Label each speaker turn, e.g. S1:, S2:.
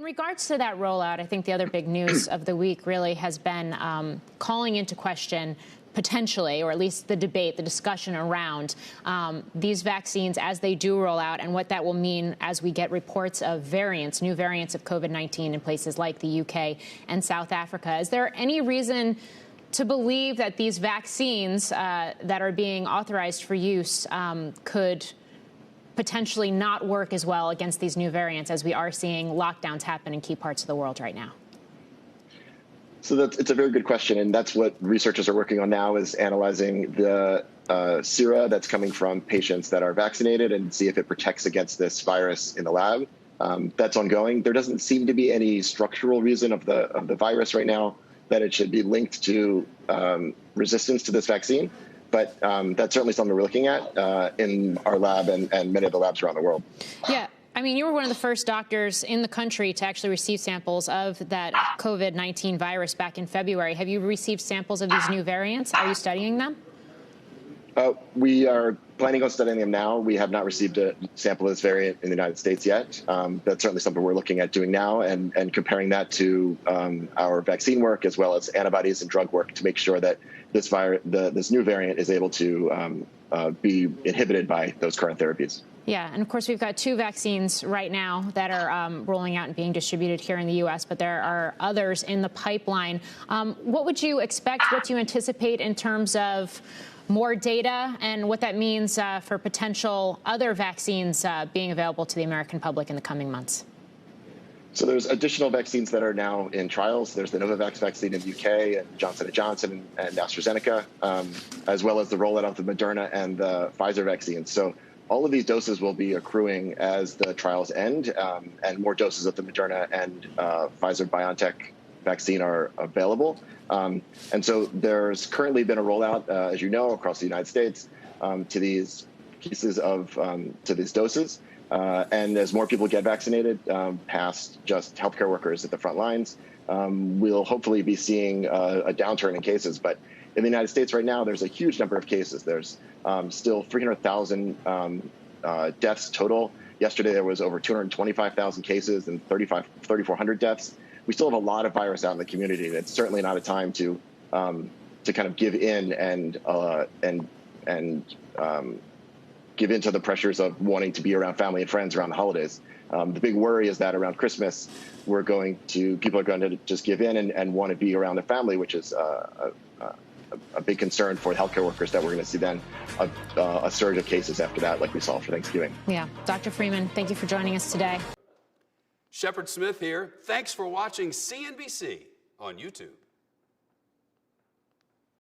S1: In regards to that rollout, I think the other big news of the week really has been calling into question potentially, or at least the debate, the discussion around these vaccines as they do roll out and what that will mean as we get reports of variants, new variants of COVID-19 in places like the UK and South Africa. Is there any reason to believe that these vaccines that are being authorized for use could potentially not work as well against these new variants as we are seeing lockdowns happen in key parts of the world right now?
S2: So it's a very good question, and that's what researchers are working on now, is analyzing the sera that's coming from patients that are vaccinated and see if it protects against this virus in the lab. That's ongoing. There doesn't seem to be any structural reason of the virus right now that it should be linked to resistance to this vaccine. But that's certainly something we're looking at in our lab and many of the labs around the world.
S1: Yeah. I mean, you were one of the first doctors in the country to actually receive samples of that COVID-19 virus back in February. Have you received samples of these new variants? Are you studying them?
S2: We are planning on studying them now. We have not received a sample of this variant in the United States yet. That's certainly something we're looking at doing now and comparing that to our vaccine work as well as antibodies and drug work to make sure that this new variant is able to be inhibited by those current therapies.
S1: Yeah, and of course, we've got 2 vaccines right now that are rolling out and being distributed here in the U.S., but there are others in the pipeline. What would you expect, what do you anticipate in terms of more data and what that means for potential other vaccines being available to the American public in the coming months?
S2: So there's additional vaccines that are now in trials. There's the Novavax vaccine in the UK, and Johnson & Johnson and AstraZeneca, as well as the rollout of the Moderna and the Pfizer vaccines. So all of these doses will be accruing as the trials end, and more doses of the Moderna and Pfizer-BioNTech vaccine are available. And so there's currently been a rollout, as you know, across the United States to these pieces of, to these doses. And as more people get vaccinated, past just healthcare workers at the front lines, we'll hopefully be seeing a downturn in cases. But in the United States right now, there's a huge number of cases. There's still 300,000 deaths total. Yesterday, there was over 225,000 cases and 3,400 deaths. We still have a lot of virus out in the community, and it's certainly not a time to kind of give in and give in to the pressures of wanting to be around family and friends around the holidays. The big worry is that around Christmas, people are going to just give in and want to be around their family, which is a big concern for healthcare workers, that we're going to see then a surge of cases after that, like we saw for Thanksgiving.
S1: Yeah. Dr. Freeman, thank you for joining us today.
S3: Shepard Smith here. Thanks for watching CNBC on YouTube.